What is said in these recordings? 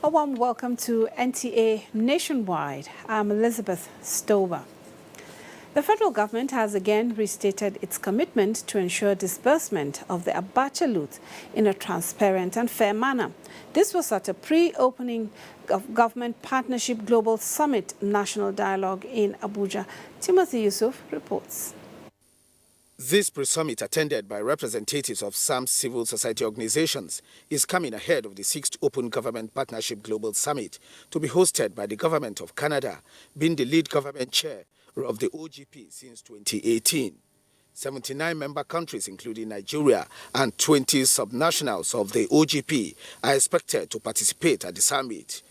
A warm welcome to NTA Nationwide. I'm Elizabeth Stover. The federal government has again restated its commitment to ensure disbursement of the Abuja loot in a transparent and fair manner. This was at a pre-opening of Government Partnership Global Summit National Dialogue in Abuja. Timothy Yusuf reports. This pre-summit, attended by representatives of some civil society organizations, is coming ahead of the 6th Open Government Partnership Global Summit to be hosted by the Government of Canada, being the lead government chair of the OGP since 2018. 79 member countries, including Nigeria, and 20 subnationals of the OGP are expected to participate at the summit.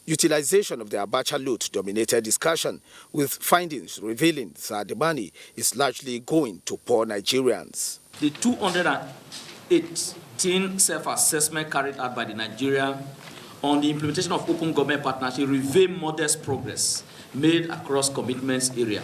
Utilization of the Abuja loot dominated discussion, with findings revealing that the money is largely going to poor Nigerians. The 218 self-assessment carried out by the Nigeria on the implementation of open government partnership reveal modest progress made across commitments area.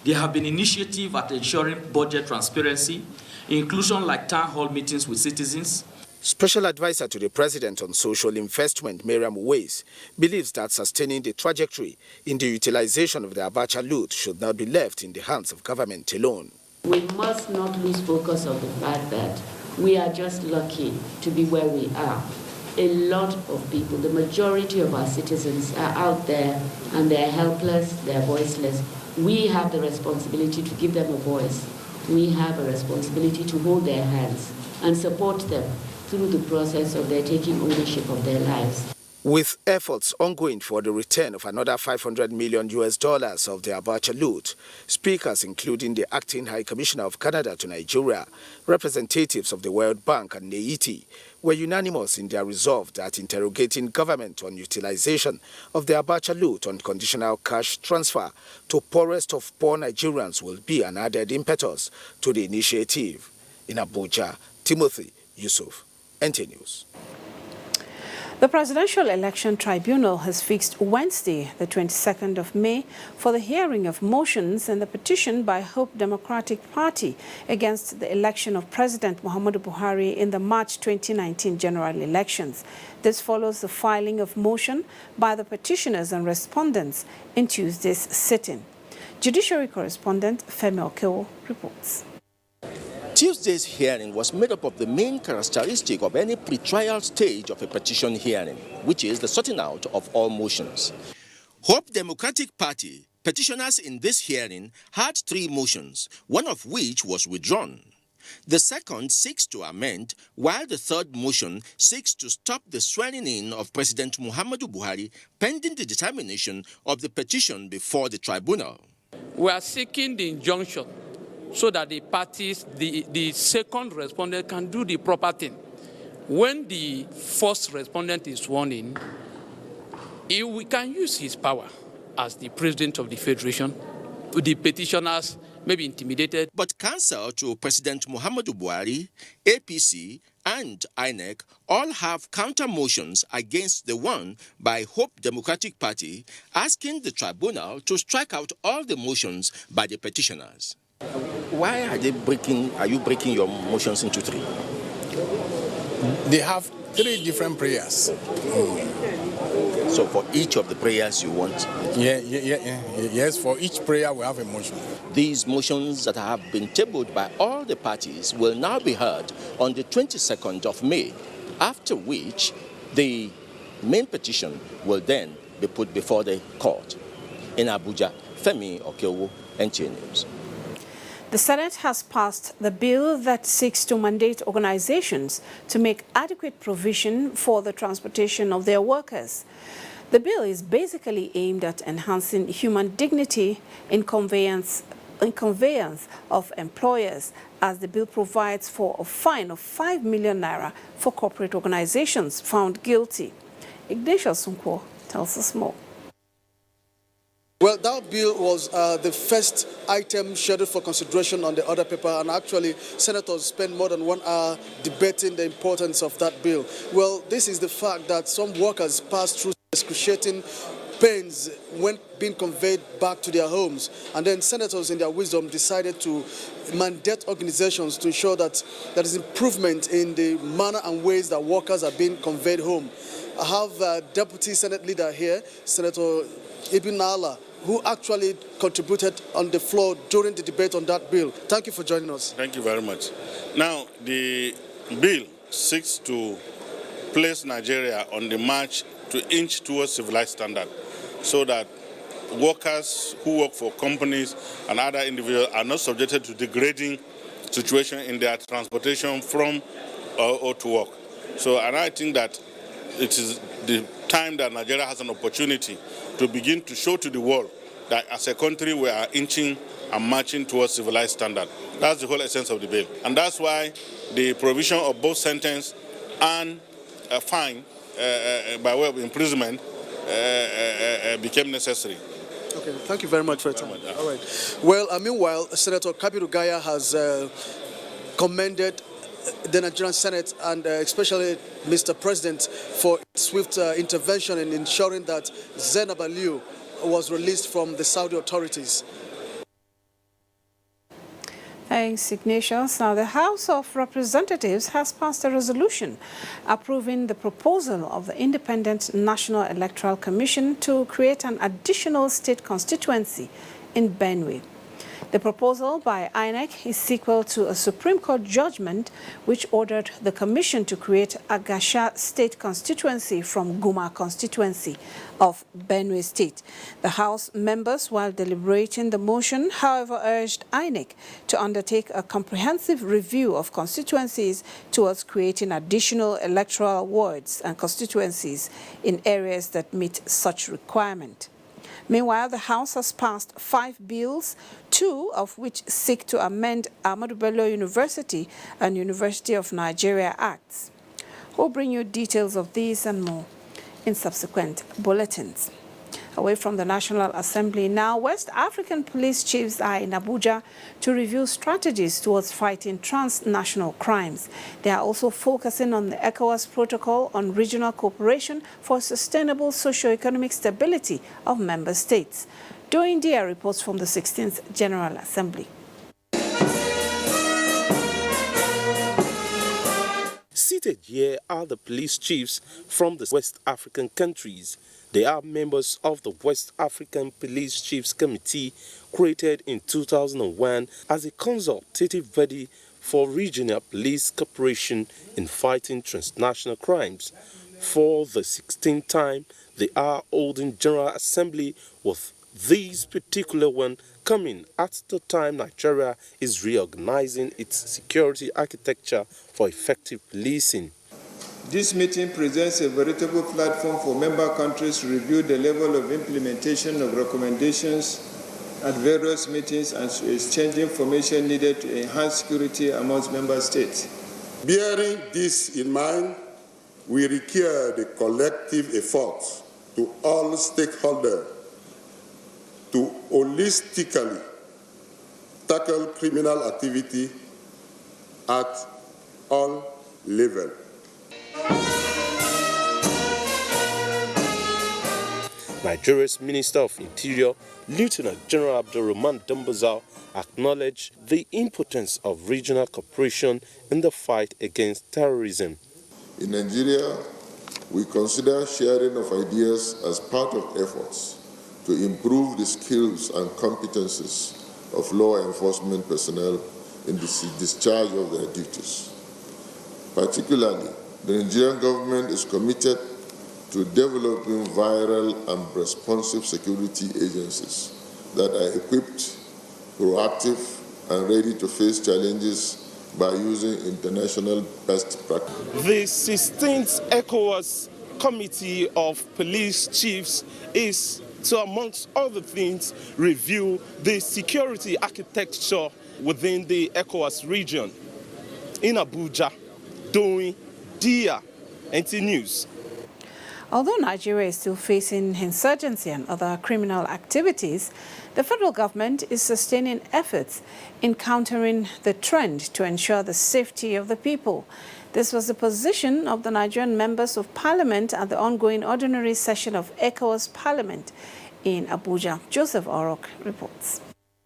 There have been initiatives at ensuring budget transparency, inclusion like town hall meetings with citizens. Special Advisor to the President on Social Investment, Miriam Weiss, believes that sustaining the trajectory in the utilization of the Abuja loot should not be left in the hands of government alone. We must not lose focus of the fact that we are just lucky to be where we are. A lot of people, the majority of our citizens are out there and they're helpless, they're voiceless. We have the responsibility to give them a voice. We have a responsibility to hold their hands and support them through the process of their taking ownership of their lives. With efforts ongoing for the return of another $500 million of the Abuja loot, speakers including the Acting High Commissioner of Canada to Nigeria, representatives of the World Bank and NTA were unanimous in their resolve that interrogating government on utilization of the Abuja loot on conditional cash transfer to poorest of poor Nigerians will be an added impetus to the initiative. In Abuja, Timothy Yusuf, NTA News. The Presidential Election Tribunal has fixed Wednesday, the 22nd of May, for the hearing of motions and the petition by Hope Democratic Party against the election of President Muhammadu Buhari in the March 2019 general elections. This follows the filing of motion by the petitioners and respondents in Tuesday's sitting. Judiciary correspondent Femi Okewo reports. Tuesday's hearing was made up of the main characteristic of any pre-trial stage of a petition hearing, which is the sorting out of all motions. Hope Democratic Party petitioners in this hearing had 3 motions, one of which was withdrawn. The second seeks to amend, while the third motion seeks to stop the swearing in of President Muhammadu Buhari pending the determination of the petition before the tribunal. We are seeking the injunction so that the parties, the second respondent can do the proper thing. When the first respondent is sworn in, we can use his power as the president of the federation. The petitioners may be intimidated. But counsel to President Muhammadu Buhari, APC, and INEC all have counter motions against the one by Hope Democratic Party, asking the tribunal to strike out all the motions by the petitioners. Why are you breaking your motions into 3? They have 3 different prayers. So for each of the prayers you want? Yes, for each prayer we have a motion. These motions that have been tabled by all the parties will now be heard on the 22nd of May, after which the main petition will then be put before the court. In Abuja, Femi Okewo, NTA News. The Senate has passed the bill that seeks to mandate organizations to make adequate provision for the transportation of their workers. The bill is basically aimed at enhancing human dignity in conveyance of employers, as the bill provides for a fine of 5 million naira for corporate organizations found guilty. Ignatius Sunkwo tells us more. Well, that bill was the first item scheduled for consideration on the order paper, and actually senators spent more than 1 hour debating the importance of that bill. Well, this is the fact that some workers pass through excruciating pains when being conveyed back to their homes. And then senators, in their wisdom, decided to mandate organizations to ensure that there is improvement in the manner and ways that workers are being conveyed home. I have Deputy Senate Leader here, Senator Ibn Allah, who actually contributed on the floor during the debate on that bill. Thank you for joining us. Thank you very much. Now, the bill seeks to place Nigeria on the march to inch towards civilized standard, so that workers who work for companies and other individuals are not subjected to degrading situation in their transportation from or to work. So, and I think that it is the time that Nigeria has an opportunity to begin to show to the world that as a country we are inching and marching towards civilized standard. That's the whole essence of the bill. And that's why the provision of both sentence and a fine by way of imprisonment became necessary. Okay, thank you very much for your time. All right. Well, meanwhile, Senator Kabiru Gaya has commended the Nigerian Senate and especially Mr. President for swift intervention in ensuring that Zainab Aliyu was released from the Saudi authorities. Thanks, Ignatius. Now, the House of Representatives has passed a resolution approving the proposal of the Independent National Electoral Commission to create an additional state constituency in Benue. The proposal by INEC is sequel to a Supreme Court judgment which ordered the Commission to create Agasha State Constituency from Guma constituency of Benue State. The House members, while deliberating the motion, however, urged INEC to undertake a comprehensive review of constituencies towards creating additional electoral wards and constituencies in areas that meet such requirement. Meanwhile, the House has passed 5 bills, 2 of which seek to amend Ahmadu Bello University and University of Nigeria Acts. We'll bring you details of these and more in subsequent bulletins. Away from the National Assembly now, West African police chiefs are in Abuja to review strategies towards fighting transnational crimes. They are also focusing on the ECOWAS protocol on regional cooperation for sustainable socio-economic stability of member states. Doing Dia reports from the 16th General Assembly. Seated here are the police chiefs from the West African countries. They are members of the West African Police Chiefs Committee, created in 2001 as a consultative body for regional police cooperation in fighting transnational crimes. For the 16th time, they are holding General Assembly, with this particular one coming at the time Nigeria is reorganizing its security architecture for effective policing. This meeting presents a veritable platform for member countries to review the level of implementation of recommendations at various meetings and to exchange information needed to enhance security amongst member states. Bearing this in mind, we require the collective efforts to all stakeholders to holistically tackle criminal activity at all levels. Nigeria's Minister of Interior, Lieutenant General Abdulrahman Dambazao, acknowledged the importance of regional cooperation in the fight against terrorism. In Nigeria, we consider sharing of ideas as part of efforts to improve the skills and competences of law enforcement personnel in the discharge of their duties. Particularly, the Nigerian government is committed to developing viral and responsive security agencies that are equipped, proactive, and ready to face challenges by using international best practice. The 16th ECOWAS Committee of Police Chiefs is to, amongst other things, review the security architecture within the ECOWAS region. In Abuja, doing Dia NTA News. Although Nigeria is still facing insurgency and other criminal activities, the federal government is sustaining efforts in countering the trend to ensure the safety of the people. This was the position of the Nigerian members of parliament at the ongoing ordinary session of ECOWAS Parliament in Abuja. Joseph Orok reports.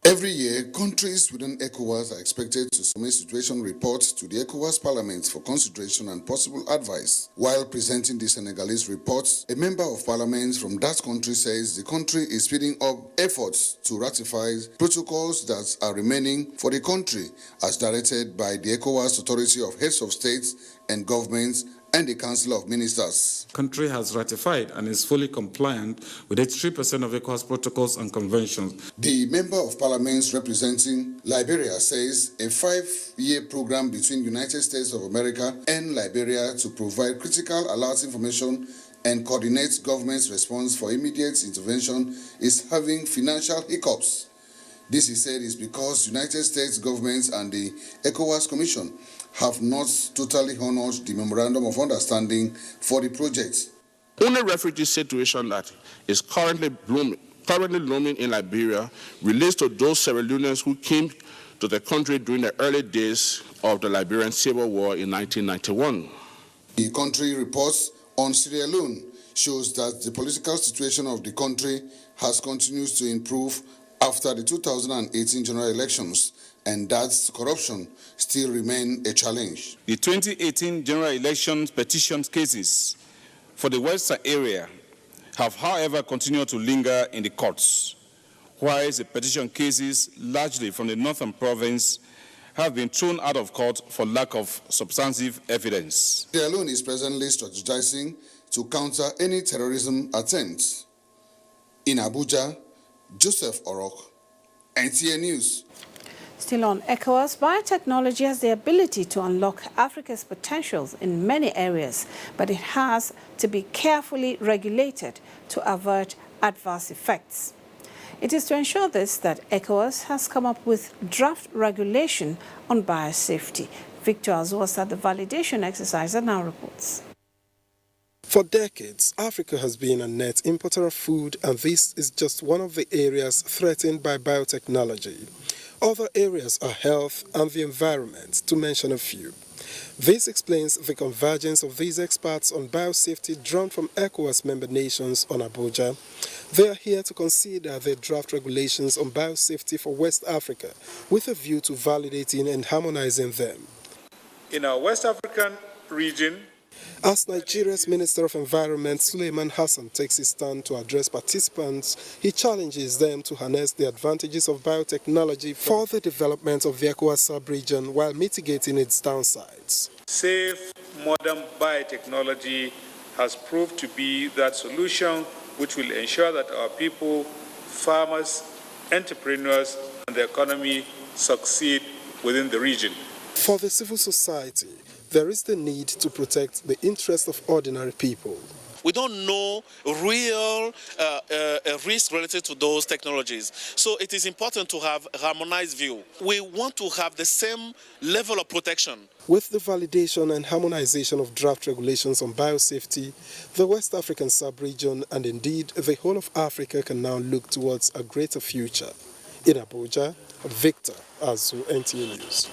Every year, countries within ECOWAS are expected to submit situation reports to the ECOWAS Parliament for consideration and possible advice. While presenting the Senegalese reports, a member of parliament from that country says the country is speeding up efforts to ratify protocols that are remaining for the country as directed by the ECOWAS Authority of Heads of States and Governments and the Council of Ministers. The country has ratified and is fully compliant with 83% of ECOWAS protocols and conventions. The Member of Parliament representing Liberia says a 5-year program between United States of America and Liberia to provide critical alert information and coordinate government's response for immediate intervention is having financial hiccups. This, he said, is because United States government and the ECOWAS Commission have not totally honored the Memorandum of Understanding for the project. Only refugee situation that is currently looming in Liberia relates to those Sierra Leoneans who came to the country during the early days of the Liberian Civil War in 1991. The country reports on Sierra Leone shows that the political situation of the country has continued to improve after the 2018 general elections, and that corruption still remains a challenge. The 2018 general elections petition cases for the Western area have, however, continued to linger in the courts, while the petition cases, largely from the Northern Province, have been thrown out of court for lack of substantive evidence. Sierra Leone is presently strategizing to counter any terrorism attempts. In Abuja, Joseph Orok, NTA News. Still on ECOWAS, biotechnology has the ability to unlock Africa's potentials in many areas, but it has to be carefully regulated to avert adverse effects. It is to ensure this that ECOWAS has come up with draft regulation on biosafety. Victor Azuas at the validation exercise and now reports. For decades, Africa has been a net importer of food, and this is just one of the areas threatened by biotechnology. Other areas are health and the environment, to mention a few. This explains the convergence of these experts on biosafety drawn from ECOWAS member nations on Abuja. They are here to consider the draft regulations on biosafety for West Africa with a view to validating and harmonizing them. In our West African region, as Nigeria's Minister of Environment, Suleiman Hassan, takes his stand to address participants, he challenges them to harness the advantages of biotechnology for the development of the ECOWAS sub-region while mitigating its downsides. Safe, modern biotechnology has proved to be that solution which will ensure that our people, farmers, entrepreneurs, and the economy succeed within the region. For the civil society, there is the need to protect the interests of ordinary people. We don't know real risk related to those technologies. So it is important to have a harmonized view. We want to have the same level of protection. With the validation and harmonization of draft regulations on biosafety, the West African sub-region and indeed the whole of Africa can now look towards a greater future. In Abuja, Victor Azu, NTA News.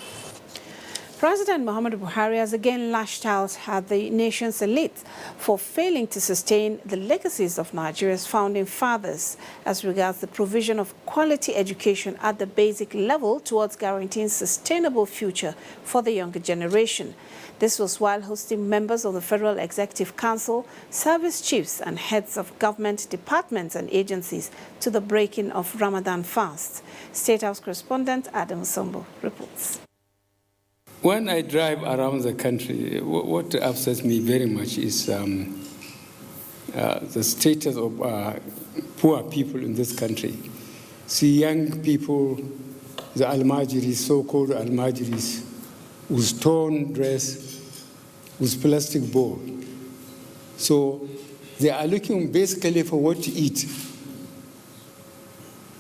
President Muhammadu Buhari has again lashed out at the nation's elite for failing to sustain the legacies of Nigeria's founding fathers as regards the provision of quality education at the basic level towards guaranteeing sustainable future for the younger generation. This was while hosting members of the Federal Executive Council, service chiefs and heads of government departments and agencies to the breaking of Ramadan fast. State House correspondent Adam Sombo reports. When I drive around the country, what upsets me very much is the status of poor people in this country. See young people, the Almajiris, so-called Almajiris, with torn dress, with plastic ball. So they are looking basically for what to eat.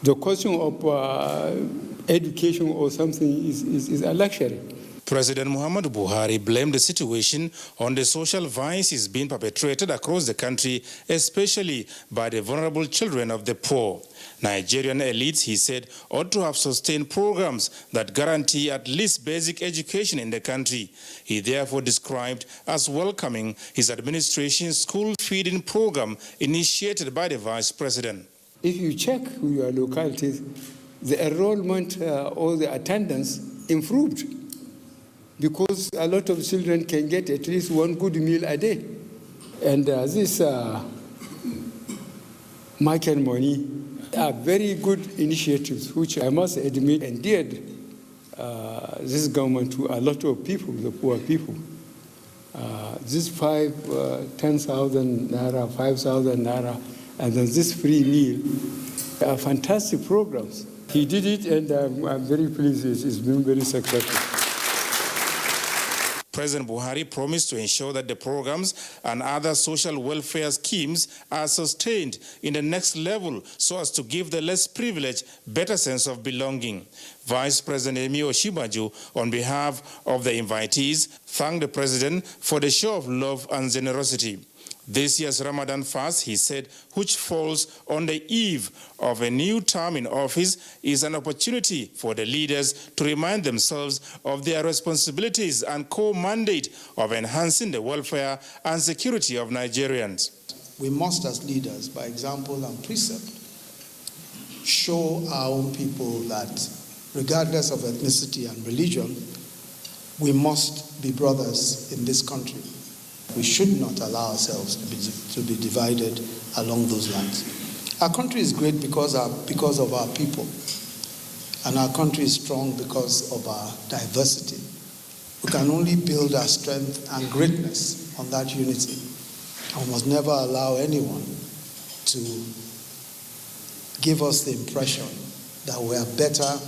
The question of education or something is a luxury. President Muhammadu Buhari blamed the situation on the social vices being perpetrated across the country, especially by the vulnerable children of the poor. Nigerian elites, he said, ought to have sustained programs that guarantee at least basic education in the country. He therefore described as welcoming his administration's school feeding program initiated by the Vice President. If you check your localities, the enrollment or the attendance improved because a lot of children can get at least one good meal a day. And this market money are very good initiatives, which I must admit endeared this government to a lot of people, the poor people. This 10,000 naira, 5,000 naira, and then this free meal are fantastic programs. He did it, and I'm very pleased. It's been very successful. President Buhari promised to ensure that the programs and other social welfare schemes are sustained in the next level so as to give the less privileged better sense of belonging. Vice President Yemi Osinbajo, on behalf of the invitees, thanked the president for the show of love and generosity. This year's Ramadan fast, he said, which falls on the eve of a new term in office, is an opportunity for the leaders to remind themselves of their responsibilities and core mandate of enhancing the welfare and security of Nigerians. We must, as leaders, by example and precept, show our own people that regardless of ethnicity and religion, we must be brothers in this country. We should not allow ourselves to be divided along those lines. Our country is great because of our people, and our country is strong because of our diversity. We can only build our strength and greatness on that unity, and we must never allow anyone to give us the impression that we are better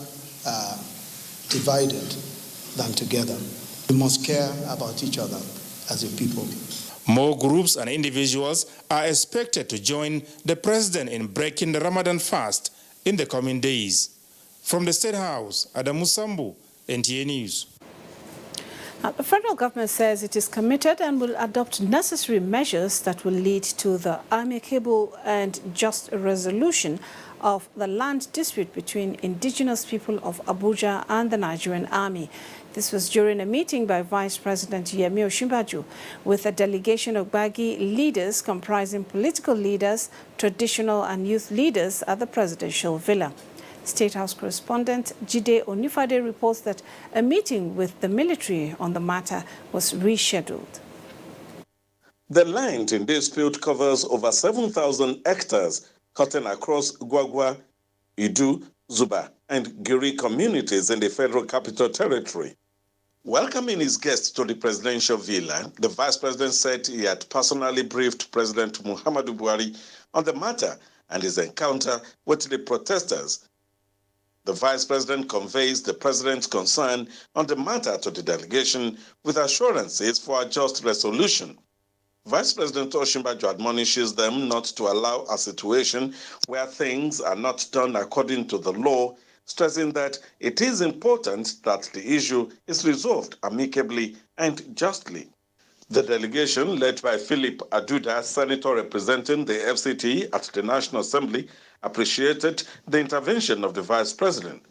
divided than together. We must care about each other as a people. More groups and individuals are expected to join the president in breaking the Ramadan fast in the coming days. From the State House, Adamu Sambu, NTA News. The federal government says it is committed and will adopt necessary measures that will lead to the amicable and just resolution of the land dispute between indigenous people of Abuja and the Nigerian army. This was during a meeting by Vice President Yemi Osinbajo with a delegation of Gbagi leaders comprising political leaders, traditional and youth leaders at the presidential villa. State House correspondent Jide Onifade reports that a meeting with the military on the matter was rescheduled. The land in dispute covers over 7,000 hectares cutting across Gwagwa, Idu, Zuba, and Giri communities in the Federal Capital Territory. Welcoming his guests to the presidential villa, the vice president said he had personally briefed President Muhammadu Buhari on the matter and his encounter with the protesters. The vice president conveys the president's concern on the matter to the delegation with assurances for a just resolution. Vice President Osinbajo admonishes them not to allow a situation where things are not done according to the law, stressing that it is important that the issue is resolved amicably and justly. The delegation, led by Philip Aduda, senator representing the FCT at the National Assembly, appreciated the intervention of the vice president.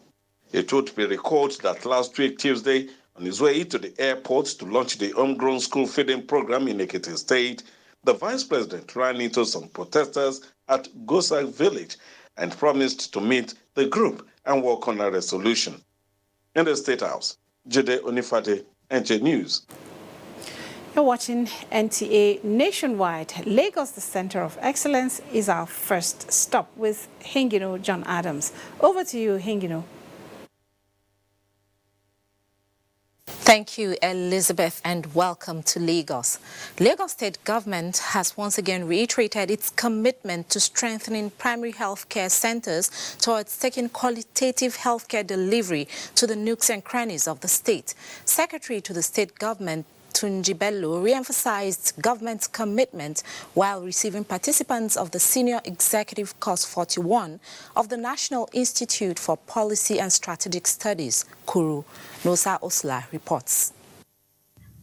It would be recalled that last week, Tuesday, on his way to the airport to launch the homegrown school feeding program in Ekiti State, the vice president ran into some protesters at Gosa village and promised to meet the group and work on a resolution. In the State House, Jide Onifade, NTA News. You're watching NTA Nationwide. Lagos, the Center of Excellence, is our first stop with Hingino John Adams. Over to you, Hingino. Thank you, Elizabeth, and welcome to Lagos. Lagos State Government has once again reiterated its commitment to strengthening primary health care centers towards taking qualitative health care delivery to the nooks and crannies of the state. Secretary to the state government Tunji Bello re-emphasized government's commitment while receiving participants of the Senior Executive Course 41 of the National Institute for Policy and Strategic Studies, Kuru. Nosa Osla reports.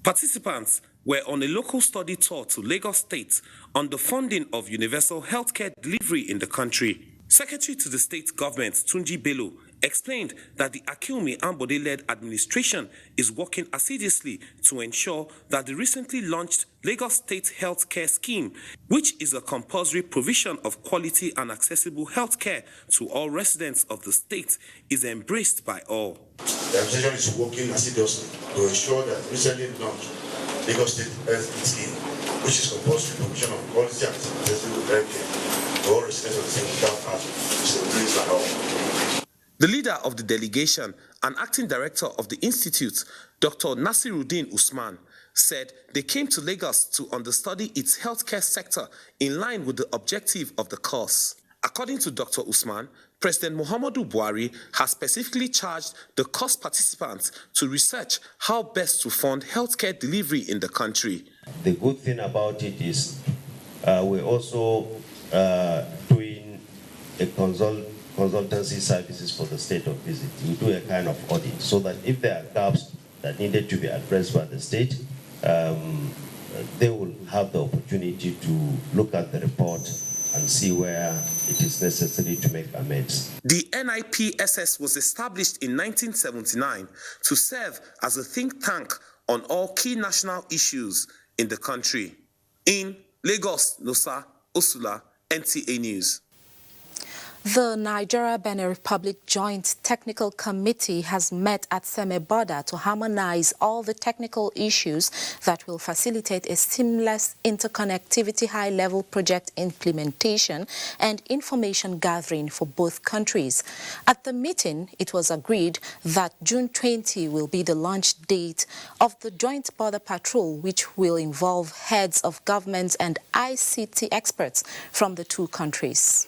Participants were on a local study tour to Lagos State on the funding of universal healthcare delivery in the country. Secretary to the state government, Tunji Bello, explained that the Akinwumi Ambode-led administration is working assiduously to ensure that the recently launched Lagos State Healthcare Scheme, which is a compulsory provision of quality and accessible healthcare to all residents of the state, is embraced by all. The administration is working assiduously to ensure that recently launched Lagos State Health Scheme, which is compulsory provision of quality and accessible healthcare to all residents of the state without harm, is embraced by all. The leader of the delegation and acting director of the institute, Dr. Nasiruddin Usman, said they came to Lagos to understudy its healthcare sector in line with the objective of the course. According to Dr. Usman, President Muhammadu Buhari has specifically charged the course participants to research how best to fund healthcare delivery in the country. The good thing about it is we're also doing a consultancy services for the state of visit. We do a kind of audit so that if there are gaps that needed to be addressed by the state, they will have the opportunity to look at the report and see where it is necessary to make amends. The NIPSS was established in 1979 to serve as a think tank on all key national issues in the country. In Lagos, Nosa Osula, NTA News. The Nigeria-Benin Republic Joint Technical Committee has met at Semeboda to harmonize all the technical issues that will facilitate a seamless interconnectivity high-level project implementation and information gathering for both countries. At the meeting, it was agreed that June 20 will be the launch date of the Joint Border Patrol, which will involve heads of government and ICT experts from the two countries.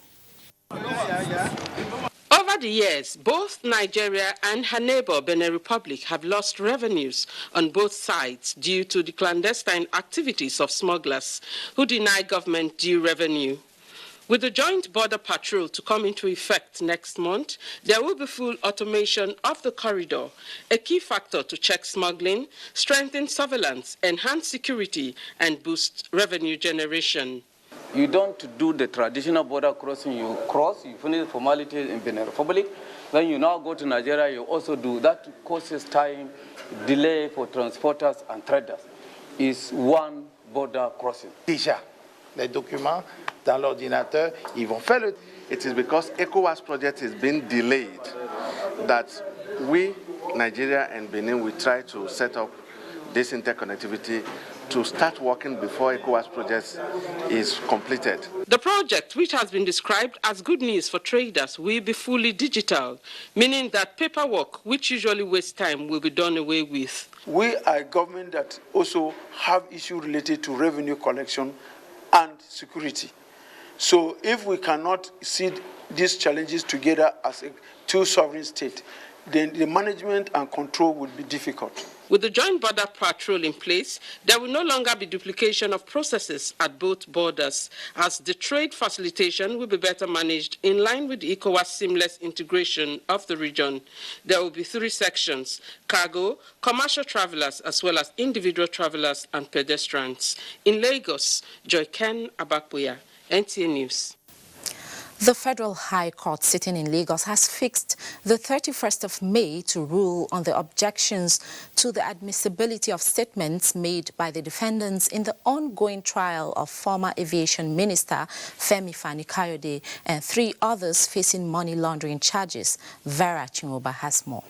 Over the years, both Nigeria and her neighbor Benin Republic have lost revenues on both sides due to the clandestine activities of smugglers who deny government due revenue. With the joint border patrol to come into effect next month, there will be full automation of the corridor, a key factor to check smuggling, strengthen surveillance, enhance security, and boost revenue generation. You don't do the traditional border crossing, you cross, you finish the formalities in Benin Republic, then you now go to Nigeria, you also do. That causes time, delay for transporters and traders. It's one border crossing. Déjà, les documents dans l'ordinateur, ils vont faire le... It is because ECOWAS project is being delayed that we, Nigeria and Benin, we try to set up this interconnectivity to start working before ECOWAS project is completed. The project, which has been described as good news for traders, will be fully digital, meaning that paperwork, which usually wastes time, will be done away with. We are a government that also have issues related to revenue collection and security. So if we cannot see these challenges together as a two sovereign state, then the management and control would be difficult. With the joint border patrol in place, there will no longer be duplication of processes at both borders, as the trade facilitation will be better managed in line with the ECOWAS seamless integration of the region. There will be 3 sections: cargo, commercial travelers, as well as individual travelers and pedestrians. In Lagos, Joyken Abakbuya, NTA News. The Federal High Court sitting in Lagos has fixed the 31st of May to rule on the objections to the admissibility of statements made by the defendants in the ongoing trial of former Aviation Minister Femi Fani-Kayode and 3 others facing money laundering charges. Vera Chinwoba has more.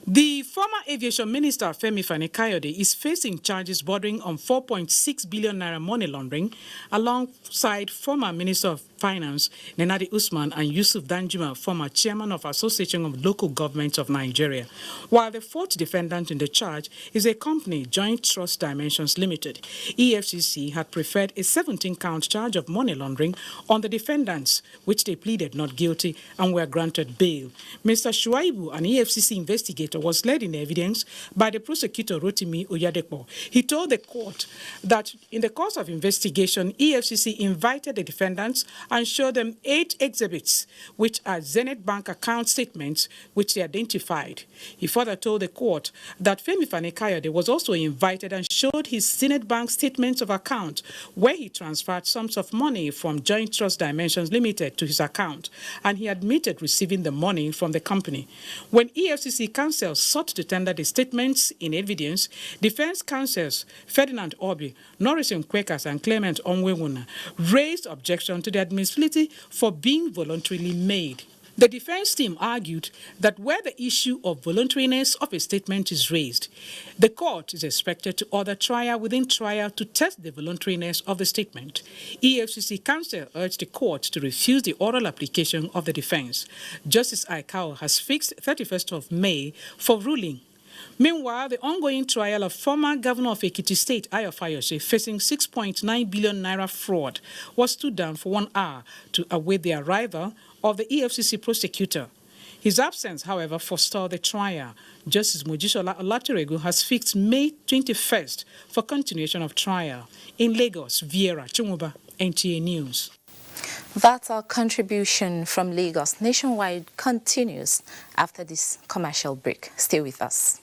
The former Aviation Minister Femi Fani-Kayode is facing charges bordering on 4.6 billion naira money laundering alongside former Minister of Finance Nenadi Usman and Yusuf Danjuma, former Chairman of Association of Local Governments of Nigeria. While the 4th defendant in the charge is a company, Joint Trust Dimensions Limited. EFCC had preferred a 17-count charge of money laundering on the defendants, which they pleaded not guilty and were granted bail. Mr. Shuaibu, an EFCC investigator, investigator was led in evidence by the prosecutor Rotimi Oyadepo. He told the court that in the course of investigation, EFCC invited the defendants and showed them 8 exhibits, which are Zenith Bank account statements, which they identified. He further told the court that Femi Fani-Kayode was also invited and showed his Zenith Bank statements of account, where he transferred sums of money from Joint Trust Dimensions Limited to his account, and he admitted receiving the money from the company. When EFCC counsel sought to tender the statements in evidence, defense counsels Ferdinand Obi, Norris Quakers, and Clement Onwewuna raised objection to the admissibility for being voluntarily made. The defense team argued that where the issue of voluntariness of a statement is raised, the court is expected to order trial within trial to test the voluntariness of the statement. EFCC counsel urged the court to refuse the oral application of the defense. Justice Aikao has fixed 31st of May for ruling. Meanwhile, the ongoing trial of former governor of Ekiti State, Ayo Fayose, facing 6.9 billion naira fraud, was stood down for 1 hour to await the arrival of the EFCC prosecutor. His absence, however, forestalled the trial. Justice Mojisola Olaturegu has fixed May 21st for continuation of trial. In Lagos, Vieira Chumuba, NTA News. That's our contribution from Lagos. Nationwide continues after this commercial break. Stay with us.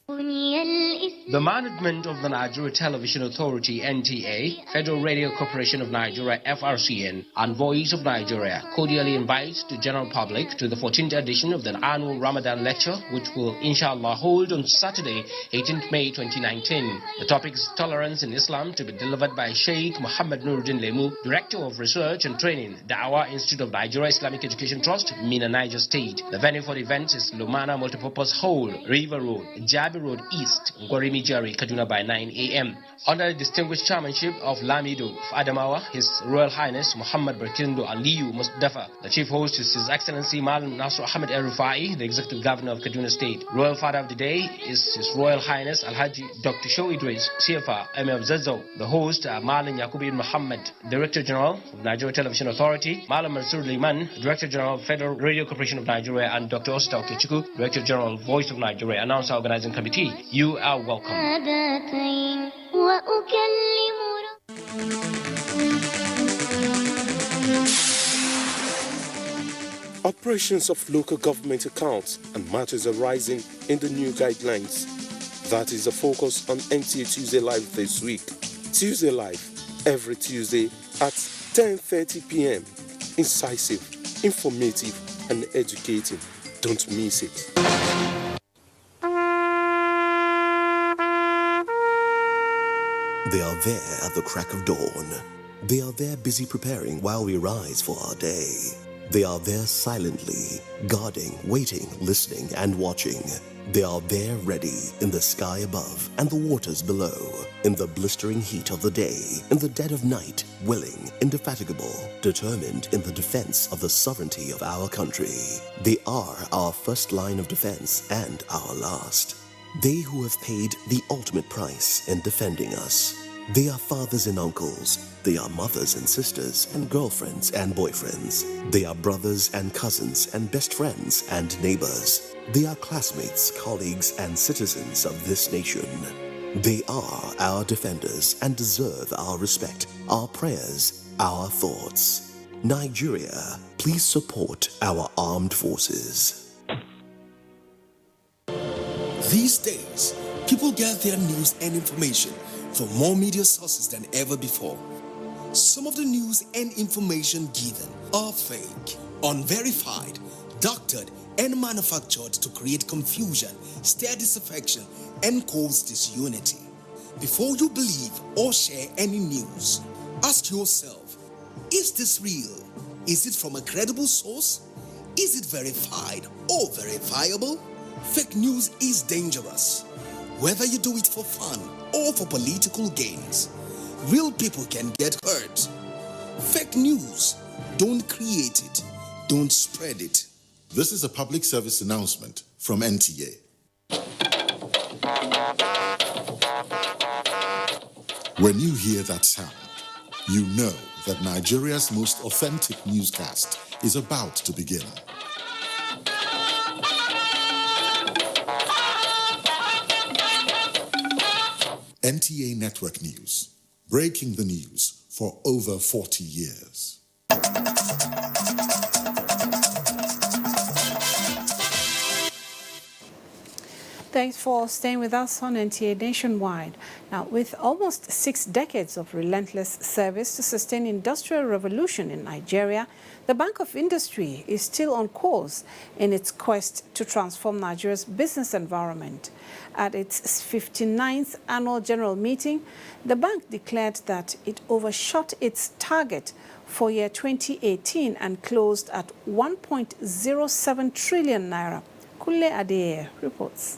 The management of the Nigeria Television Authority (NTA), Federal Radio Corporation of Nigeria (FRCN), and Voice of Nigeria cordially invites the general public to the 14th edition of the annual Ramadan lecture, which will inshallah hold on Saturday, 18th May 2019. The topic is Tolerance in Islam, to be delivered by Sheikh Muhammad Nuruddin Lemu, Director of Research and Training, Dawah Institute of Nigeria Islamic Education Trust, Mina, Niger State. The venue for the event is Lumana Multipurpose Hall, River Road, Jabi Road East, Ngorimi Jari, Kaduna by 9 a.m. Under the distinguished chairmanship of Lamido of Adamawa, His Royal Highness Muhammad Barkindo Aliyu Mustafa. The chief host is His Excellency Malam Nasr Ahmed El-Rufai, the Executive Governor of Kaduna State. Royal Father of the Day is His Royal Highness Alhaji Dr. Show Idris, CFA, Emir of Zazzau. The host, Malam Yakubi Muhammad, Director General of Nigeria Television Authority, Malam Mansur Liman, Director General of Federal Radio Corporation of Nigeria, and Dr. Osita Okechukwu, Director General of Voice of Nigeria, announcer organizing committee. You are welcome. Operations of local government accounts and matters arising in the new guidelines. That is the focus on NTA Tuesday Live this week. Tuesday Live, every Tuesday at 10:30 p.m. Incisive, informative, and educating. Don't miss it. They are there at the crack of dawn. They are there busy preparing while we rise for our day. They are there silently, guarding, waiting, listening, and watching. They are there ready in the sky above and the waters below, in the blistering heat of the day, in the dead of night, willing, indefatigable, determined in the defense of the sovereignty of our country. They are our first line of defense and our last. They who have paid the ultimate price in defending us. They are fathers and uncles. They are mothers and sisters and girlfriends and boyfriends. They are brothers and cousins and best friends and neighbors. They are classmates, colleagues, and citizens of this nation. They are our defenders and deserve our respect, our prayers, our thoughts. Nigeria, please support our armed forces. These days, people get their news and information from more media sources than ever before. Some of the news and information given are fake, unverified, doctored, and manufactured to create confusion, stir disaffection, and cause disunity. Before you believe or share any news, ask yourself, is this real? Is it from a credible source? Is it verified or verifiable? Fake news is dangerous. Whether you do it for fun or for political gains, real people can get hurt. Fake news, don't create it, don't spread it. This is a public service announcement from NTA. When you hear that sound, you know that Nigeria's most authentic newscast is about to begin. NTA Network News, breaking the news for over 40 years. Thanks for staying with us on NTA Nationwide. Now, with almost 6 decades of relentless service to sustain industrial revolution in Nigeria, the Bank of Industry is still on course in its quest to transform Nigeria's business environment. At its 59th annual general meeting, the bank declared that it overshot its target for year 2018 and closed at 1.07 trillion naira. Kunle Adeye reports.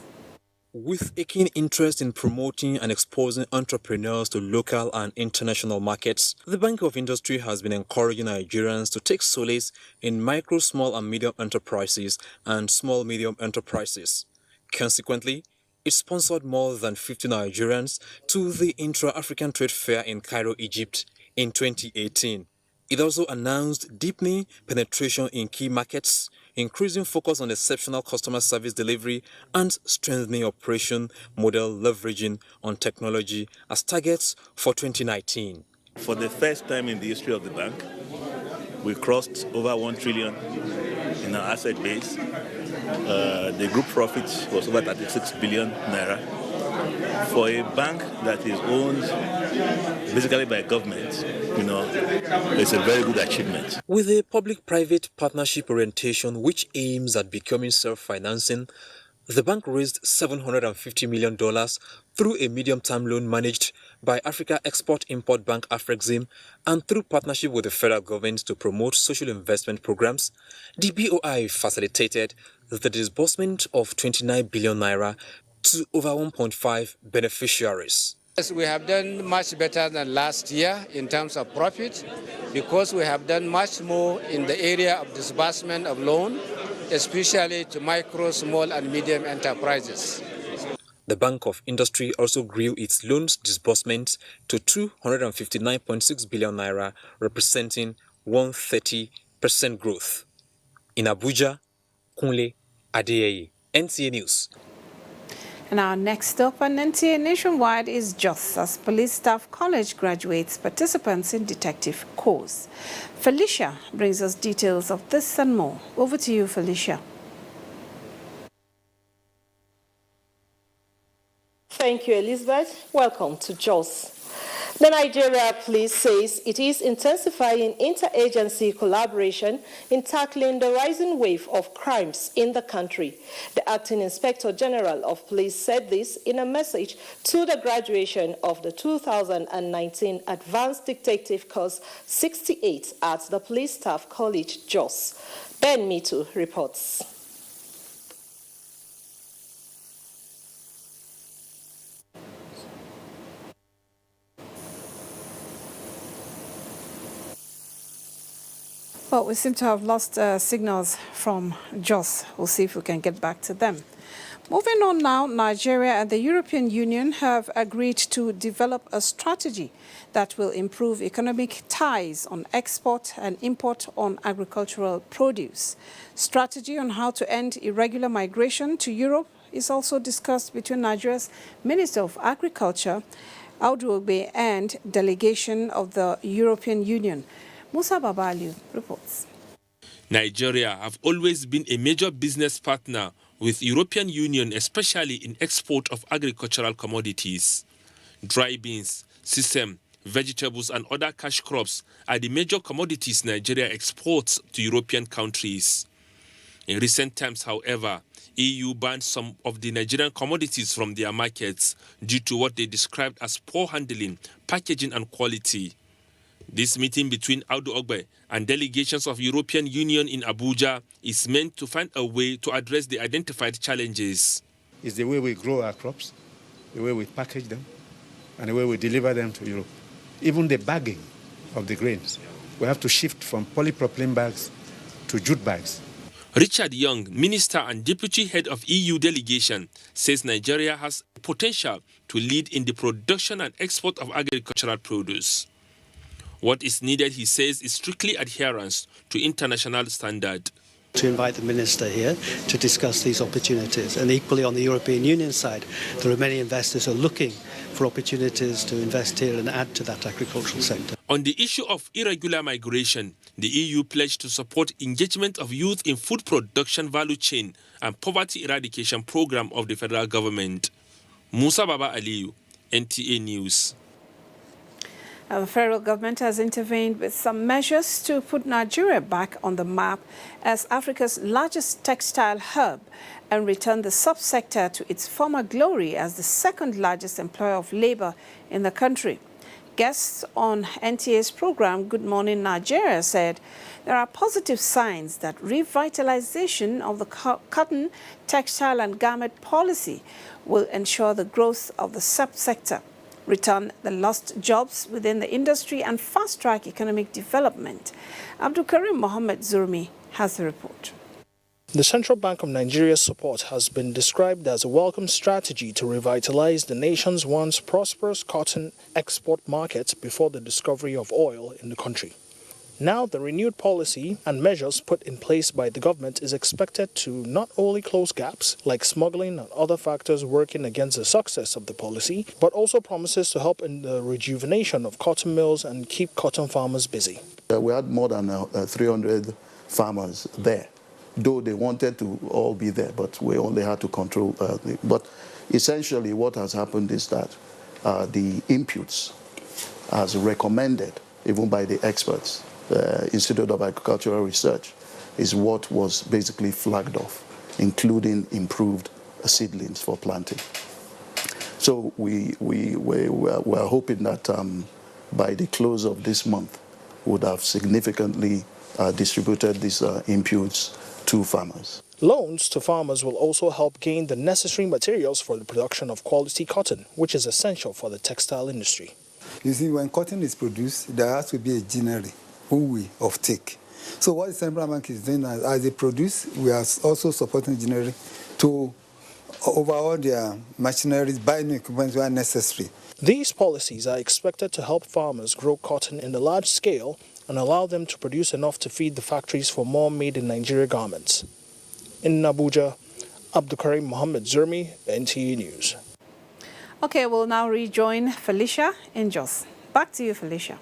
With a keen interest in promoting and exposing entrepreneurs to local and international markets, the Bank of Industry has been encouraging Nigerians to take solace in micro, small and medium enterprises and small-medium enterprises. Consequently, it sponsored more than 50 Nigerians to the Intra-African Trade Fair in Cairo, Egypt in 2018. It also announced deepening penetration in key markets, increasing focus on exceptional customer service delivery, and strengthening operation model leveraging on technology as targets for 2019. For the first time in the history of the bank, we crossed over 1 trillion in our asset base. The group profit was over 36 billion naira. For a bank that is owned basically by government, it's a very good achievement. With a public-private partnership orientation which aims at becoming self-financing, the bank raised $750 million through a medium-term loan managed by Africa Export-Import Bank Afrexim and through partnership with the federal government to promote social investment programs. The BOI facilitated the disbursement of 29 billion naira to over 1.5 beneficiaries. Yes, we have done much better than last year in terms of profit because we have done much more in the area of disbursement of loan, especially to micro, small and medium enterprises. The Bank of Industry also grew its loans disbursement to 259.6 billion naira, representing 130% growth. In Abuja, Kunle Adeye, NTA News. And our next up on NTA Nationwide is Jos, as Police Staff College graduates participants in detective course. Felicia brings us details of this and more. Over to you, Felicia. Thank you, Elizabeth. Welcome to Jos. The Nigeria Police says it is intensifying interagency collaboration in tackling the rising wave of crimes in the country. The Acting Inspector General of Police said this in a message to the graduation of the 2019 Advanced Detective Course 68 at the Police Staff College, Jos. Ben Mitu reports. Well, we seem to have lost signals from Jos. We'll see if we can get back to them. Moving on now, Nigeria and the European Union have agreed to develop a strategy that will improve economic ties on export and import on agricultural produce. Strategy on how to end irregular migration to Europe is also discussed between Nigeria's Minister of Agriculture, Audu Ogbe, and delegation of the European Union. Musa Babaliu reports. Nigeria have always been a major business partner with European Union, especially in export of agricultural commodities. Dry beans, sesame, vegetables and other cash crops are the major commodities Nigeria exports to European countries. In recent times, however, EU banned some of the Nigerian commodities from their markets due to what they described as poor handling, packaging and quality. This meeting between Audu Ogbe and delegations of European Union in Abuja is meant to find a way to address the identified challenges. It's the way we grow our crops, the way we package them, and the way we deliver them to Europe. Even the bagging of the grains. We have to shift from polypropylene bags to jute bags. Richard Young, Minister and Deputy Head of EU Delegation, says Nigeria has potential to lead in the production and export of agricultural produce. What is needed, he says, is strictly adherence to international standard. to invite the Minister here to discuss these opportunities. And equally on the European Union side, there are many investors who are looking for opportunities to invest here and add to that agricultural sector. On the issue of irregular migration, the EU pledged to support engagement of youth in food production value chain and poverty eradication program of the federal government. Musa Baba Aliyu, NTA News. The federal government has intervened with some measures to put Nigeria back on the map as Africa's largest textile hub and return the subsector to its former glory as the second largest employer of labor in the country. Guests on NTA's program, Good Morning Nigeria, said there are positive signs that revitalization of the cotton, textile and garment policy will ensure the growth of the subsector, return the lost jobs within the industry and fast-track economic development. Abdul Karim Mohammed Zurmi has the report. The Central Bank of Nigeria's support has been described as a welcome strategy to revitalize the nation's once prosperous cotton export market before the discovery of oil in the country. Now, the renewed policy and measures put in place by the government is expected to not only close gaps like smuggling and other factors working against the success of the policy, but also promises to help in the rejuvenation of cotton mills and keep cotton farmers busy. We had more than 300 farmers there, though they wanted to all be there, but we only had to control. But essentially what has happened is that the inputs, as recommended even by the experts, Institute of Agricultural Research, is what was basically flagged off, including improved seedlings for planting. So we're hoping that by the close of this month, we would have significantly distributed these inputs to farmers. Loans to farmers will also help gain the necessary materials for the production of quality cotton, which is essential for the textile industry. You see, when cotton is produced, there has to be a ginnery who we offtake. So what the Central Bank is doing as they produce, we are also supporting ginnery to overhaul their machineries, buy new equipment where necessary. These policies are expected to help farmers grow cotton in a large scale and allow them to produce enough to feed the factories for more made-in-Nigeria garments. In Abuja, Abdul Karim Mohammed Zurmi, NTA News. Okay, we'll now rejoin Felicia in Jos. Back to you, Felicia.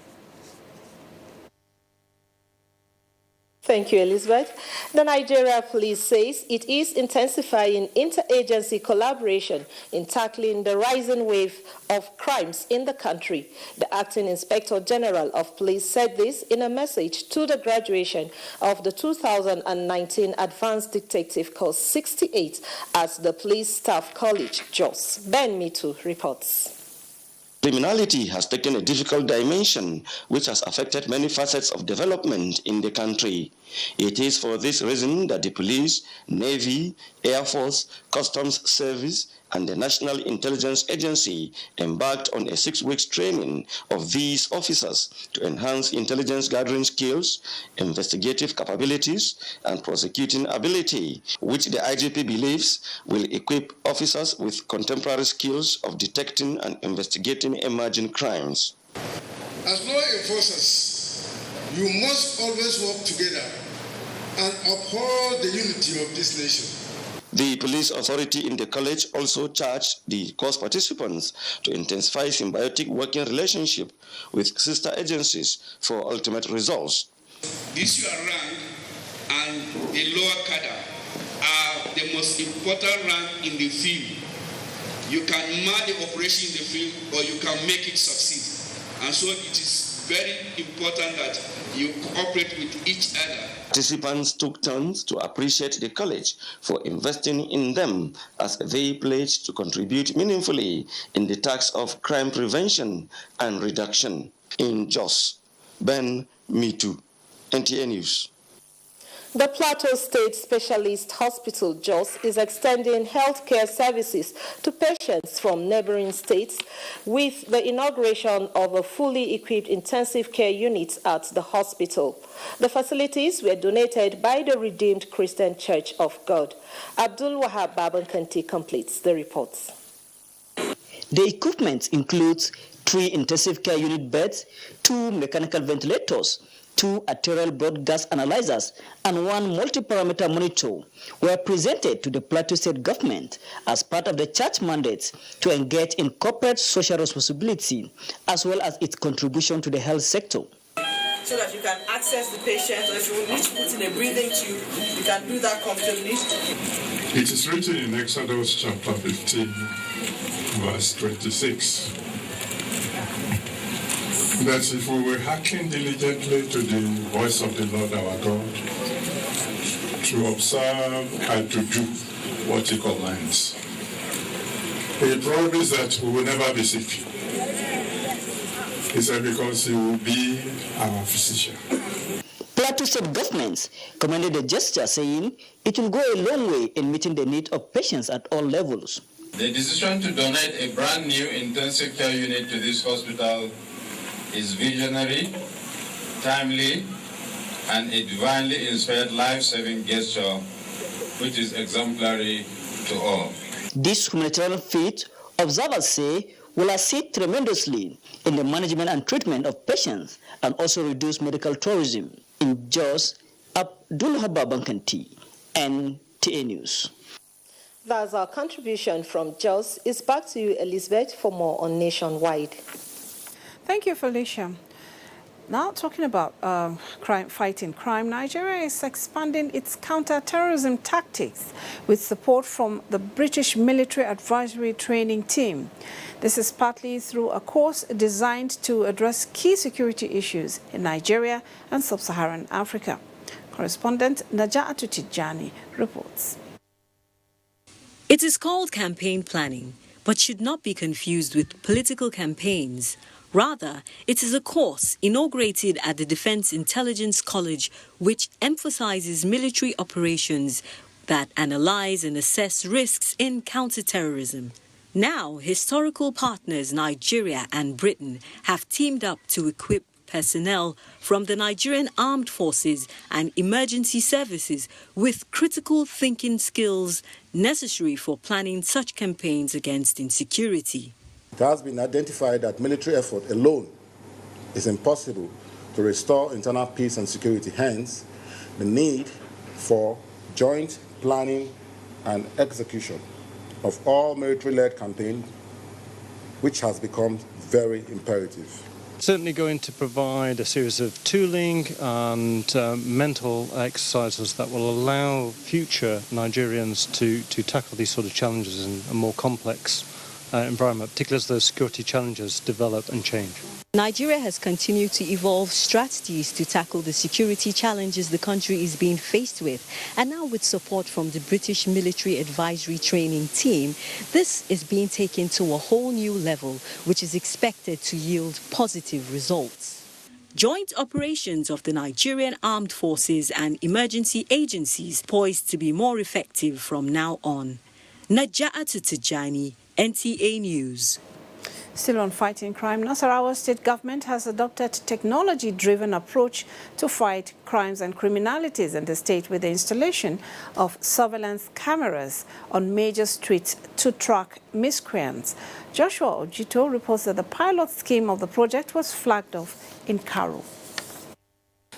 Thank you, Elizabeth. The Nigeria Police says it is intensifying interagency collaboration in tackling the rising wave of crimes in the country. The Acting Inspector General of Police said this in a message to the graduation of the 2019 Advanced Detective Course 68 at the Police Staff College, Jos. Ben Mitu reports. Criminality has taken a difficult dimension which has affected many facets of development in the country. It is for this reason that the police, Navy, Air Force, Customs Service, and the National Intelligence Agency embarked on a 6-week training of these officers to enhance intelligence gathering skills, investigative capabilities, and prosecuting ability, which the IGP believes will equip officers with contemporary skills of detecting and investigating emerging crimes. As law enforcers, you must always work together and uphold the unity of this nation. The police authority in the college also charged the course participants to intensify symbiotic working relationship with sister agencies for ultimate results. This your rank and a lower cadre are the most important rank in the field. You can mar the operation in the field or you can make it succeed. And so it is very important that you cooperate with each other. Participants took turns to appreciate the college for investing in them as they pledged to contribute meaningfully in the task of crime prevention and reduction. In Jos, Ben Mitu, NTA News. The Plateau State Specialist Hospital, Jos, is extending healthcare services to patients from neighboring states with the inauguration of a fully equipped intensive care unit at the hospital. The facilities were donated by the Redeemed Christian Church of God. Abdul Wahab Babankanti completes the reports. The equipment includes 3 intensive care unit beds, 2 mechanical ventilators, 2 arterial blood gas analyzers, and 1 multi-parameter monitor were presented to the Plateau State government as part of the church mandate to engage in corporate social responsibility as well as its contribution to the health sector. So that you can access the patient, or if you need to put in a breathing tube, you can do that comfortably. It is written in Exodus chapter 15, verse 26, that if we will hearken diligently to the voice of the Lord our God, to observe and to do what he commands, he promised that we will never be sick. He said because he will be our physician. Plateau State governments commended the gesture, saying it will go a long way in meeting the need of patients at all levels. The decision to donate a brand new intensive care unit to this hospital is visionary, timely, and a divinely inspired life-saving gesture, which is exemplary to all. This humanitarian feat, observers say, will assist tremendously in the management and treatment of patients and also reduce medical tourism. In Jos, Abdul Hababankanti, NTA News. That's our contribution from Jos. It's back to you, Elizabeth, for more on Nationwide. Thank you, Felicia. Now talking about fighting crime, Nigeria is expanding its counter-terrorism tactics with support from the British Military Advisory Training Team. This is partly through a course designed to address key security issues in Nigeria and sub-Saharan Africa. Correspondent Naja'atu Tijani reports. It is called campaign planning, but should not be confused with political campaigns. Rather, it is a course inaugurated at the Defense Intelligence College which emphasizes military operations that analyze and assess risks in counter-terrorism. Now, historical partners Nigeria and Britain have teamed up to equip personnel from the Nigerian Armed Forces and Emergency Services with critical thinking skills necessary for planning such campaigns against insecurity. It has been identified that military effort alone is impossible to restore internal peace and security. Hence, the need for joint planning and execution of all military-led campaigns, which has become very imperative. Certainly going to provide a series of tooling and mental exercises that will allow future Nigerians to tackle these sort of challenges in a more complex environment, particularly as those security challenges develop and change. Nigeria has continued to evolve strategies to tackle the security challenges the country is being faced with. And now with support from the British Military Advisory Training Team, this is being taken to a whole new level, which is expected to yield positive results. Joint operations of the Nigerian Armed Forces and emergency agencies poised to be more effective from now on. Naja'atu Tijani, NTA News. Still on fighting crime, Nasarawa state government has adopted technology-driven approach to fight crimes and criminalities in the state with the installation of surveillance cameras on major streets to track miscreants. Joshua Ojito reports that the pilot scheme of the project was flagged off in Karo.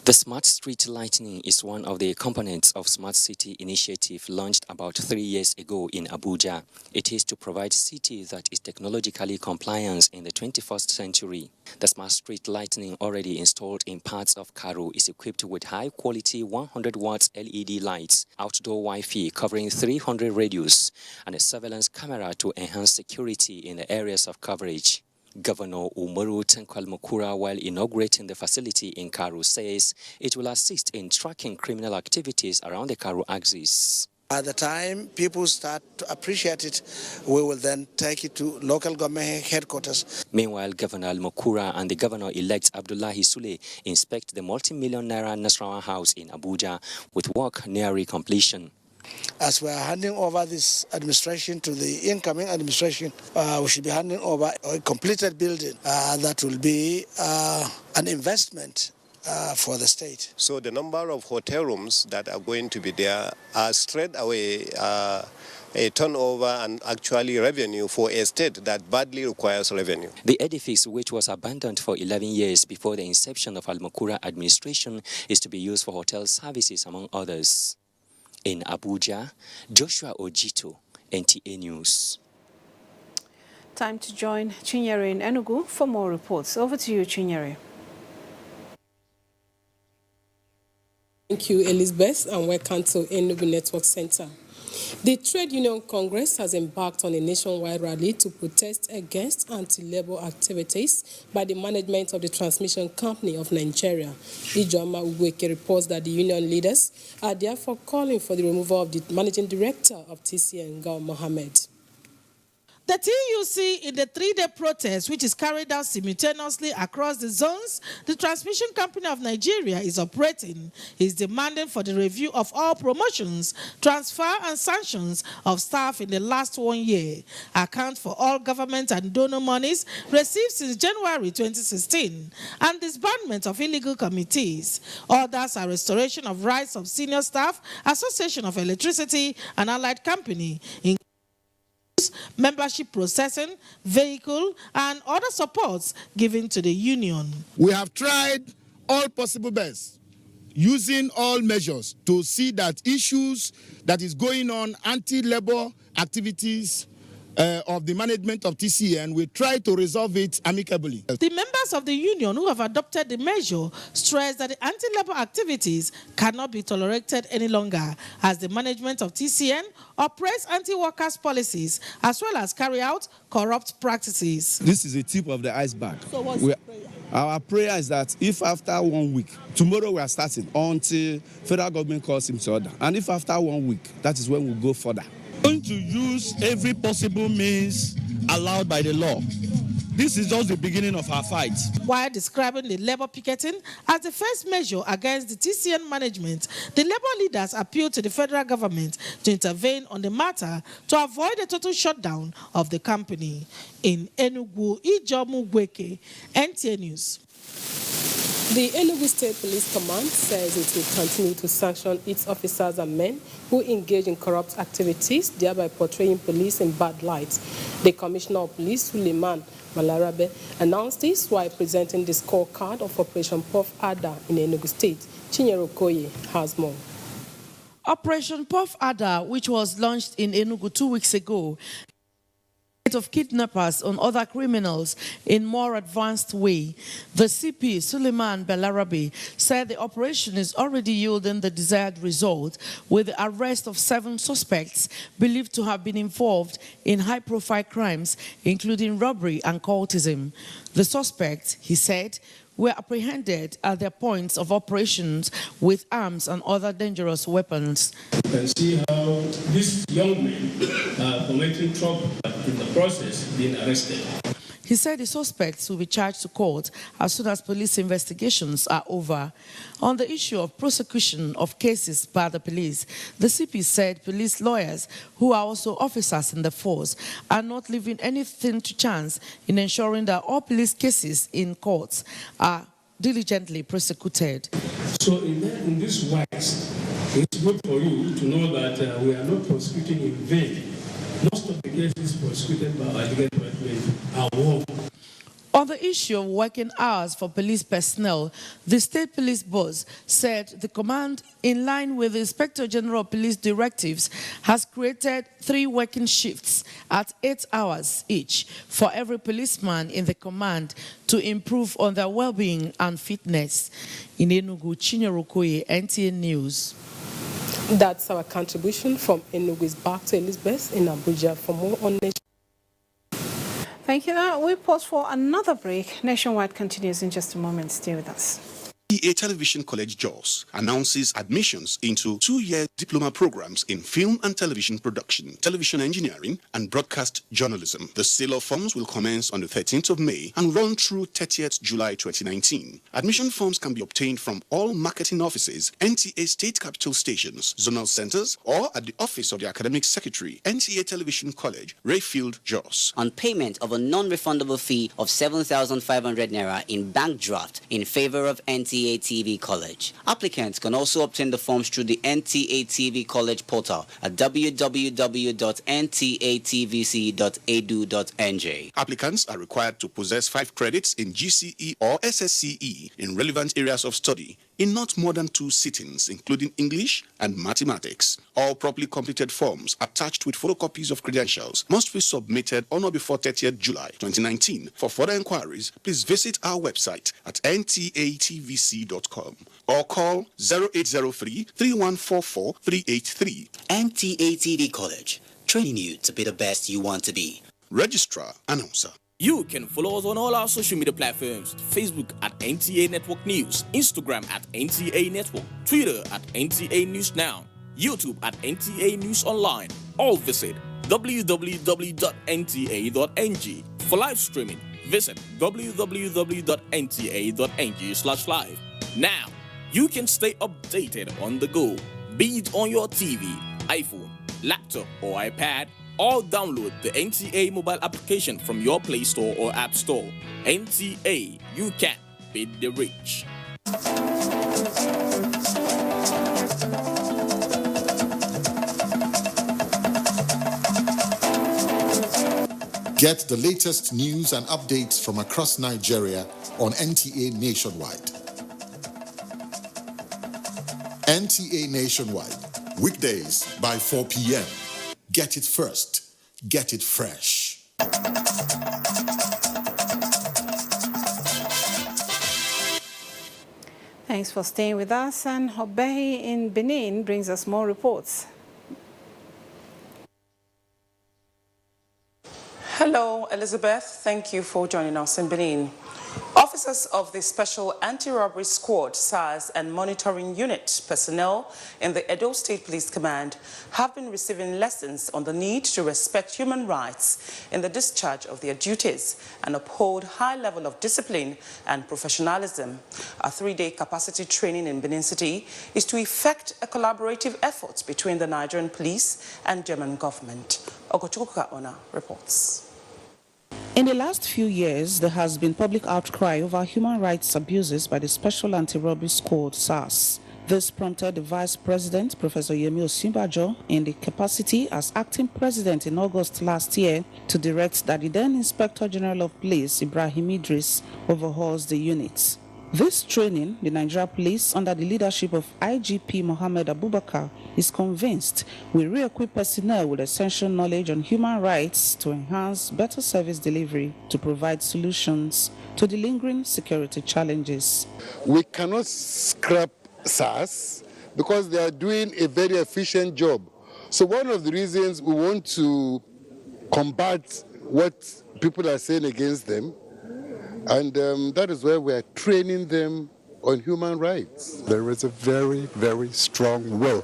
The Smart Street Lighting is one of the components of Smart City initiative launched about 3 years ago in Abuja. It is to provide city that is technologically compliant in the 21st century. The Smart Street Lighting already installed in parts of Karo is equipped with high-quality 100 watts LED lights, outdoor Wi-Fi covering 300 radios, and a surveillance camera to enhance security in the areas of coverage. Governor Umaru Tenkwal Mukura, while inaugurating the facility in Karo, says it will assist in tracking criminal activities around the Karo axis. By the time people start to appreciate it, we will then take it to local government headquarters. Meanwhile, Governor Mukura and the governor-elect Abdullahi Sule inspect the multi-million naira Nasarawa house in Abuja with work nearing completion. As we are handing over this administration to the incoming administration, we should be handing over a completed building that will be an investment for the state. So the number of hotel rooms that are going to be there are straight away a turnover and actually revenue for a state that badly requires revenue. The edifice, which was abandoned for 11 years before the inception of Al-Makura administration, is to be used for hotel services, among others. In Abuja, Joshua Ojito, NTA News. Time to join Chinyere in Enugu for more reports. Over to you, Chinyere. Thank you, Elizabeth, and welcome to Enugu Network Center. The Trade Union Congress has embarked on a nationwide rally to protest against anti-labor activities by the management of the Transmission Company of Nigeria. Ijoma Ugweke reports that the union leaders are therefore calling for the removal of the managing director of TCN, Gao Mohammed. The TUC, in the three-day protest, which is carried out simultaneously across the zones the Transmission Company of Nigeria is operating, is demanding for the review of all promotions, transfer and sanctions of staff in the last 1 year, account for all government and donor monies received since January 2016, and disbandment of illegal committees. Others are restoration of rights of senior staff, Association of Electricity and Allied Company, membership processing, vehicle, and other supports given to the union. We have tried all possible best, using all measures to see that issues that is going on, anti-labor activities of the management of TCN, we try to resolve it amicably. The members of the union who have adopted the measure stress that the anti-labor activities cannot be tolerated any longer, as the management of TCN operates anti-workers policies as well as carry out corrupt practices. This is a tip of the iceberg. So what's the prayer? Our prayer is that if after 1 week, tomorrow we are starting until federal government calls him to order, and if after 1 week, that is when we'll go further. Going to use every possible means allowed by the law. This is just the beginning of our fight. While describing the labor picketing as the first measure against the TCN management, the labor leaders appealed to the federal government to intervene on the matter to avoid a total shutdown of the company. In Enugu, Ijomu Gweke, NTA News. The Enugu State Police Command says it will continue to sanction its officers and men who engage in corrupt activities, thereby portraying police in bad light. The Commissioner of Police, Suleiman Balarabe, announced this while presenting the scorecard of Operation Puff Adder in Enugu State. Chinyere Okoye has more. Operation Puff Adder, which was launched in Enugu 2 weeks ago, of kidnappers and other criminals in more advanced way. The CP, Suleiman Balarabe, said the operation is already yielding the desired result, with the arrest of 7 suspects believed to have been involved in high-profile crimes, including robbery and cultism. The suspects, he said, were apprehended at their points of operations with arms and other dangerous weapons. You can see how these young men are committing trouble, but in the process being arrested. He said the suspects will be charged to court as soon as police investigations are over. On the issue of prosecution of cases by the police, the CP said police lawyers, who are also officers in the force, are not leaving anything to chance in ensuring that all police cases in courts are diligently prosecuted. So in this wise, it's good for you to know that we are not prosecuting in vain. Most of the cases prosecuted by our legal department are wrong. On the issue of working hours for police personnel, the State Police Boss said the command, in line with the Inspector General of Police directives, has created 3 working shifts at 8 hours each for every policeman in the command to improve on their well-being and fitness. In Enugu, Chinyere Okoye, NTA News. That's our contribution from Enugu. Back to Elizabeth in Abuja for more on Nation. Thank you. Now we pause for another break. Nationwide continues in just a moment. Stay with us. NTA Television College Jos announces admissions into 2-year diploma programs in film and television production, television engineering, and broadcast journalism. The sale of forms will commence on the 13th of May and run through 30th July 2019. Admission forms can be obtained from all marketing offices, NTA state capital stations, zonal centers, or at the office of the academic secretary, NTA Television College, Rayfield, Jos. On payment of a non-refundable fee of 7,500 naira in bank draft in favor of NTA NTA TV College. Applicants can also obtain the forms through the NTA TV College portal at www.ntatvc.edu.nj. Applicants are required to possess 5 credits in GCE or SSCE in relevant areas of study in not more than 2 sittings, including English and mathematics. All properly completed forms attached with photocopies of credentials must be submitted on or before 30th July 2019. For further inquiries, please visit our website at ntatvc.com or call 0803-3144-383. NTA TV College, training you to be the best you want to be. Registrar Announcer. You can follow us on all our social media platforms: Facebook at NTA Network News, Instagram at NTA Network, Twitter at NTA News Now, YouTube at NTA News Online. Or visit www.nta.ng. For live streaming, visit www.nta.ng/live. Now, you can stay updated on the go, be it on your TV, iPhone, laptop, or iPad, or download the NTA mobile application from your Play Store or App Store. NTA, you can beat the rich. Get the latest news and updates from across Nigeria on NTA Nationwide. NTA Nationwide, weekdays by 4 p.m. Get it first. Get it fresh. Thanks for staying with us. And Hobehi in Benin brings us more reports. Hello, Elizabeth. Thank you for joining us in Benin. Officers of the Special Anti-Robbery Squad, SARS, and Monitoring Unit personnel in the Edo State Police Command have been receiving lessons on the need to respect human rights in the discharge of their duties and uphold high level of discipline and professionalism. A 3-day capacity training in Benin City is to effect a collaborative effort between the Nigerian police and German government. Ogochukwu Ona reports. In the last few years, there has been public outcry over human rights abuses by the Special Anti-Robbery Squad, SARS. This prompted the Vice President, Professor Yemi Osinbajo, in the capacity as acting president in August last year, to direct that the then Inspector General of Police, Ibrahim Idris, overhauls the units. This training, the Nigeria Police, under the leadership of IGP Mohammed Abubakar, is convinced will re-equip personnel with essential knowledge on human rights to enhance better service delivery to provide solutions to the lingering security challenges. We cannot scrap SARS because they are doing a very efficient job. So one of the reasons we want to combat what people are saying against them, and that is why we are training them on human rights. There is a very, very strong will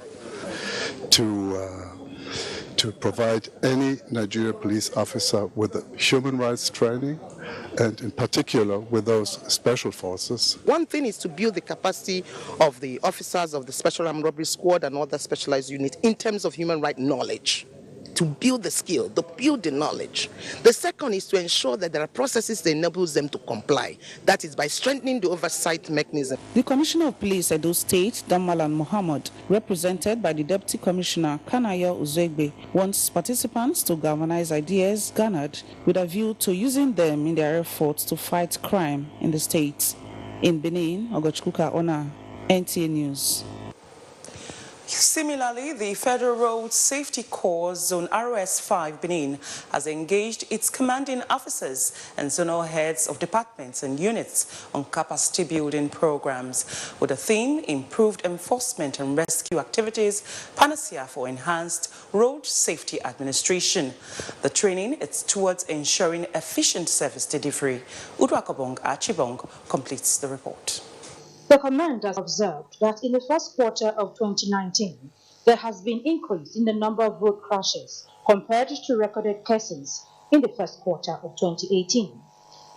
to provide any Nigerian police officer with human rights training, and in particular with those special forces. One thing is to build the capacity of the officers of the Special Armed Robbery Squad and other specialized units in terms of human rights knowledge, to build the skill, to build the knowledge. The second is to ensure that there are processes that enable them to comply. That is by strengthening the oversight mechanism. The Commissioner of Police, Edo State, Damalan Mohammed, represented by the Deputy Commissioner, Kanayo Uzegbe, wants participants to galvanize ideas garnered with a view to using them in their efforts to fight crime in the state. In Benin, Ogochukwu Ona, NTA News. Similarly, the Federal Road Safety Corps Zone ROS-5 Benin has engaged its commanding officers and zonal heads of departments and units on capacity building programs with the theme Improved Enforcement and Rescue Activities, Panacea for Enhanced Road Safety Administration. The training is towards ensuring efficient service delivery. Udwakobong Achibong completes the report. The command has observed that in the first quarter of 2019, there has been increase in the number of road crashes compared to recorded cases in the first quarter of 2018.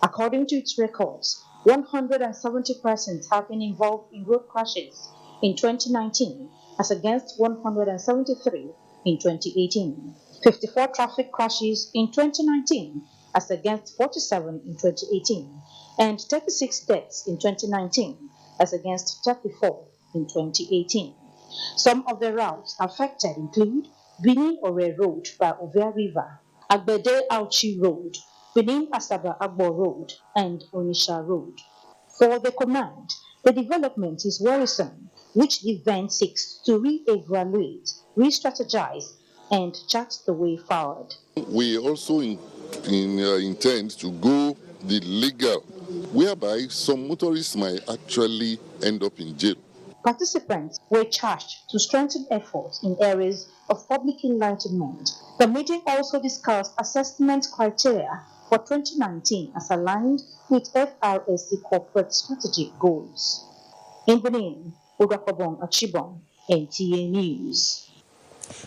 According to its records, 170 persons have been involved in road crashes in 2019 as against 173 in 2018. 54 traffic crashes in 2019 as against 47 in 2018, and 36 deaths in 2019 as against 34 in 2018. Some of the routes affected include Benin-Ore Road by Ovia River, Agbede-Auchi Road, Benin-Asaba-Agbo Road, and Onisha Road. For the command, the development is worrisome, which the event seeks to re-evaluate, re-strategize, and chart the way forward. We also intend to go the legal, whereby some motorists might actually end up in jail. Participants were charged to strengthen efforts in areas of public enlightenment. The meeting also discussed assessment criteria for 2019 as aligned with FRSC corporate strategic goals. In Benin, Udakobong Achibong, NTA News.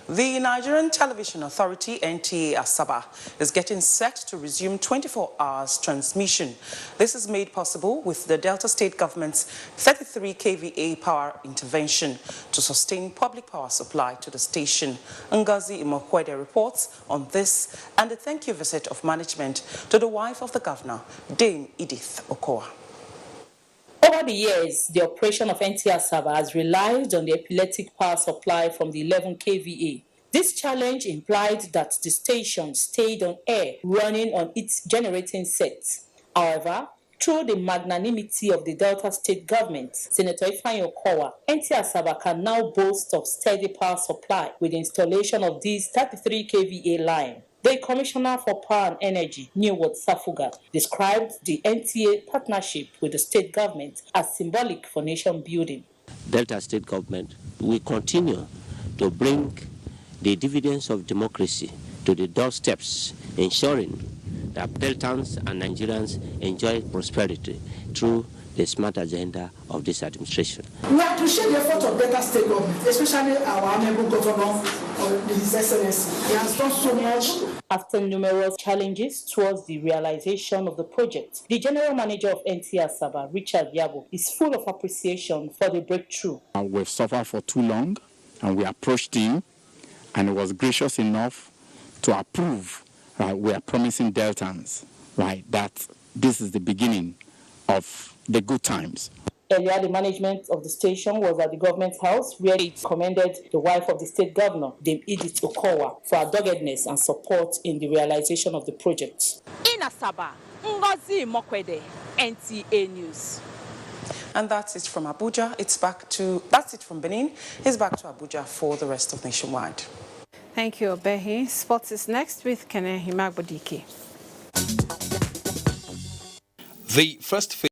The Nigerian Television Authority, NTA Asaba, is getting set to resume 24 hours transmission. This is made possible with the Delta State government's 33 kVA power intervention to sustain public power supply to the station. Ngozi Imokwede reports on this and a thank you visit of management to the wife of the governor, Dame Edith Okowa. Over the years, the operation of NTA Asaba has relied on the epileptic power supply from the 11 kVA. This challenge implied that the station stayed on air, running on its generating sets. However, through the magnanimity of the Delta State government, Senator Ifeanyi Okowa, NTA Asaba can now boast of steady power supply with the installation of this 33 kVA line. The Commissioner for Power and Energy, Newwood Safuga, described the NTA partnership with the state government as symbolic for nation building. Delta State government will continue to bring the dividends of democracy to the doorsteps, ensuring that Deltans and Nigerians enjoy prosperity through the smart agenda of this administration. We appreciate the effort of Delta State government, especially our honorable governor, His Excellency. He has done so much. After numerous challenges towards the realization of the project, the general manager of NTA Asaba, Richard Yabo, is full of appreciation for the breakthrough. We've suffered for too long, and we approached him, and he was gracious enough to approve. We are promising Deltans, right, that this is the beginning of the good times. Earlier, the management of the station was at the government house where it commended the wife of the state governor, Dame Edith Okowa, for her doggedness and support in the realization of the project. In Asaba, Ngozi Imokwede, NTA News. And that's it from Abuja. That's it from Benin. It's back to Abuja for the rest of Nationwide. Thank you, Obehi. Sports is next with Kene Himagbodike. The first